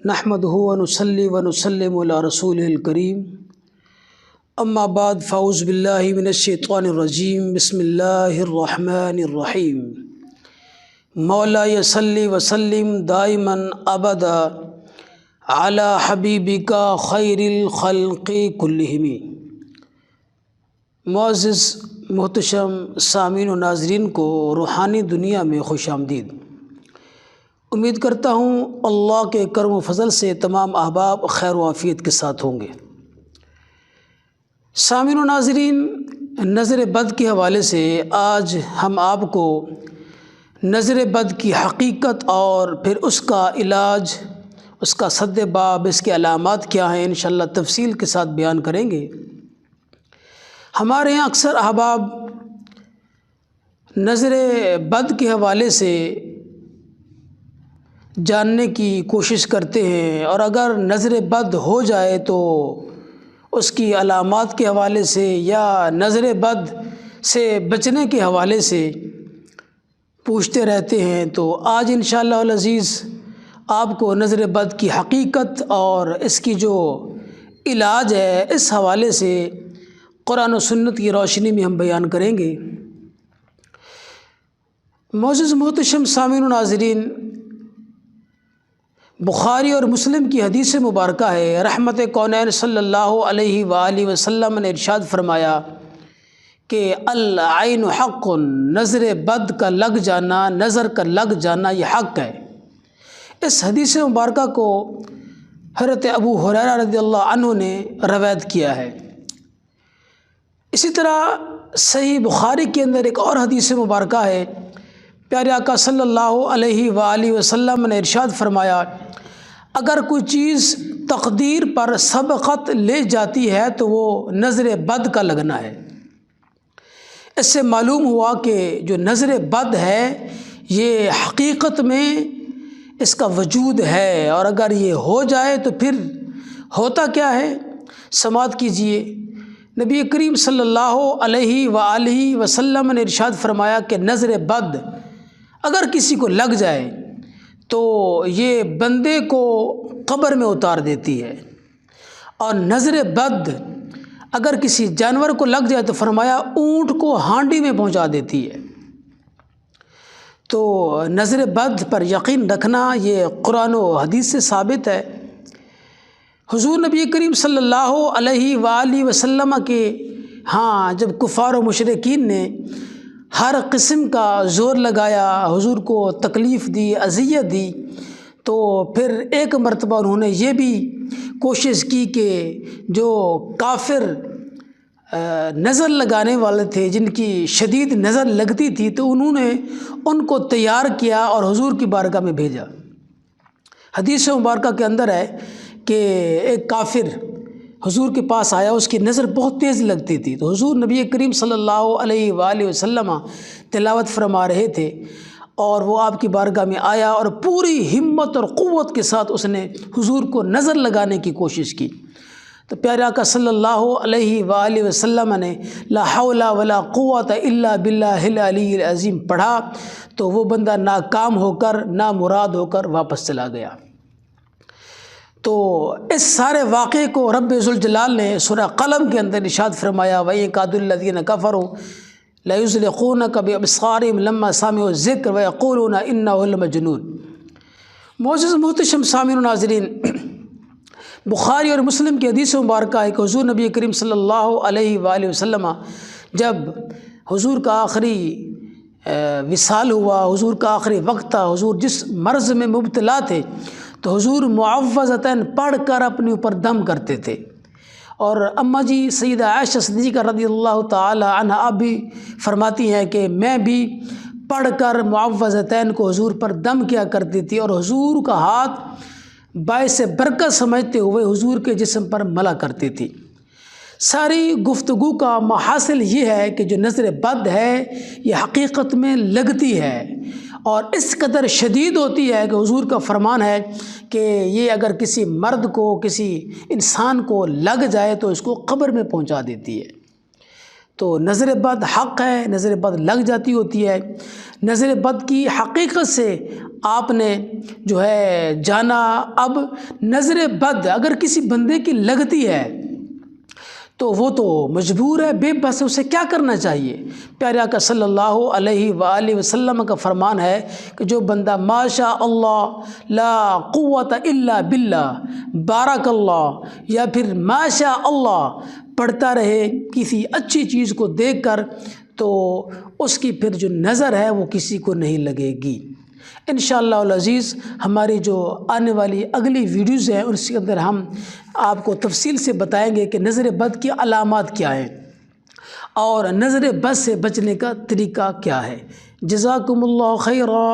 نحمدہ ونصلی ونسلم علی رسول الکریم اما بعد فاعوذ باللہ من الشیطان الرجیم بسم اللہ الرحمن الرحیم مولا صلی وسلم دائما ابدا علی حبیبک خیر الخلق کلہم۔ معزز محتشم سامعین و ناظرین کو روحانی دنیا میں خوش آمدید۔ امید کرتا ہوں اللہ کے کرم و فضل سے تمام احباب خیر و عافیت کے ساتھ ہوں گے۔ سامعین و ناظرین، نظر بد کے حوالے سے آج ہم آپ کو نظر بد کی حقیقت اور پھر اس کا علاج، اس کا سد باب، اس کے علامات کیا ہیں، انشاءاللہ تفصیل کے ساتھ بیان کریں گے۔ ہمارے یہاں اکثر احباب نظر بد کے حوالے سے جاننے کی کوشش کرتے ہیں، اور اگر نظر بد ہو جائے تو اس کی علامات کے حوالے سے یا نظر بد سے بچنے کے حوالے سے پوچھتے رہتے ہیں۔ تو آج انشاءاللہ العزیز آپ کو نظر بد کی حقیقت اور اس کی جو علاج ہے اس حوالے سے قرآن و سنت کی روشنی میں ہم بیان کریں گے۔ معزز محتشم سامعین و ناظرین، بخاری اور مسلم کی حدیث مبارکہ ہے، رحمت کونین صلی اللہ علیہ وآلہ وسلم نے ارشاد فرمایا کہ العین حق، نظر بد کا لگ جانا، نظر کا لگ جانا یہ حق ہے۔ اس حدیث مبارکہ کو حضرت ابو ہریرہ رضی اللہ عنہ نے روایت کیا ہے۔ اسی طرح صحیح بخاری کے اندر ایک اور حدیث مبارکہ ہے، پیارے آقا صلی اللہ علیہ وآلہ وسلم نے ارشاد فرمایا اگر کوئی چیز تقدیر پر سبقت لے جاتی ہے تو وہ نظر بد کا لگنا ہے۔ اس سے معلوم ہوا کہ جو نظر بد ہے یہ حقیقت میں اس کا وجود ہے، اور اگر یہ ہو جائے تو پھر ہوتا کیا ہے، سماعت کیجئے۔ نبی کریم صلی اللہ علیہ وآلہ وسلم نے ارشاد فرمایا کہ نظر بد اگر کسی کو لگ جائے تو یہ بندے کو قبر میں اتار دیتی ہے، اور نظر بد اگر کسی جانور کو لگ جائے تو فرمایا اونٹ کو ہانڈی میں پہنچا دیتی ہے۔ تو نظر بد پر یقین رکھنا یہ قرآن و حدیث سے ثابت ہے۔ حضور نبی کریم صلی اللہ علیہ وآلہ وسلم کے ہاں جب کفار و مشرکین نے ہر قسم کا زور لگایا، حضور کو تکلیف دی، اذیت دی، تو پھر ایک مرتبہ انہوں نے یہ بھی کوشش کی کہ جو کافر نظر لگانے والے تھے، جن کی شدید نظر لگتی تھی، تو انہوں نے ان کو تیار کیا اور حضور کی بارگاہ میں بھیجا۔ حدیث مبارکہ کے اندر ہے کہ ایک کافر حضور کے پاس آیا، اس کی نظر بہت تیز لگتی تھی، تو حضور نبی کریم صلی اللہ علیہ وآلہ وسلم تلاوت فرما رہے تھے، اور وہ آپ کی بارگاہ میں آیا اور پوری ہمت اور قوت کے ساتھ اس نے حضور کو نظر لگانے کی کوشش کی۔ تو پیارے آقا صلی اللہ علیہ وآلہ وسلم نے لا حول ولا قوت الا باللہ العلی العظیم پڑھا، تو وہ بندہ ناکام ہو کر، نامراد ہو کر واپس چلا گیا۔ تو اس سارے واقعے کو رب ذوالجلال نے سورہ قلم کے اندر ارشاد فرمایا وَيَكَادُ الَّذِينَ كَفَرُوا لَيُزْلِقُونَكَ بِأَبْصَارِهِمْ لَمَّا سَمِعُوا الذِّكْرَ وَيَقُولُونَ إِنَّهُ لَمَجْنُونٌ۔ معزز محتشم سامعین و ناظرین، بخاری اور مسلم کی حدیث مبارکہ ہے کہ حضور نبی کریم صلی اللہ علیہ وآلہ وسلم جب حضور کا آخری وصال ہوا، حضور کا آخری وقت تھا، حضور جس مرض میں مبتلا تھے، تو حضور معوذتین پڑھ کر اپنے اوپر دم کرتے تھے، اور اماں جی سیدہ عائشہ صدیقہ رضی اللہ تعالی عنہا اب بھی فرماتی ہیں کہ میں بھی پڑھ کر معوذتین کو حضور پر دم کیا کرتی تھی، اور حضور کا ہاتھ باعث برکت سمجھتے ہوئے حضور کے جسم پر ملا کرتی تھی۔ ساری گفتگو کا محاصل یہ ہے کہ جو نظر بد ہے یہ حقیقت میں لگتی ہے، اور اس قدر شدید ہوتی ہے کہ حضور کا فرمان ہے کہ یہ اگر کسی مرد کو، کسی انسان کو لگ جائے تو اس کو قبر میں پہنچا دیتی ہے۔ تو نظر بد حق ہے، نظر بد لگ جاتی ہوتی ہے۔ نظر بد کی حقیقت سے آپ نے جو ہے جانا۔ اب نظر بد اگر کسی بندے کی لگتی ہے تو وہ تو مجبور ہے، بے بس ہے، اسے کیا کرنا چاہیے؟ پیارے آقا صلی اللہ علیہ وآلہ وسلم کا فرمان ہے کہ جو بندہ ما شاء اللہ لا قوت الا باللہ بارک اللہ یا پھر ما شاء اللہ پڑھتا رہے کسی اچھی چیز کو دیکھ کر، تو اس کی پھر جو نظر ہے وہ کسی کو نہیں لگے گی۔ انشاءاللہ العزیز ہماری جو آنے والی اگلی ویڈیوز ہیں اس کے اندر ہم آپ کو تفصیل سے بتائیں گے کہ نظر بد کی علامات کیا ہیں اور نظر بد سے بچنے کا طریقہ کیا ہے۔ جزاکم اللہ خیرا۔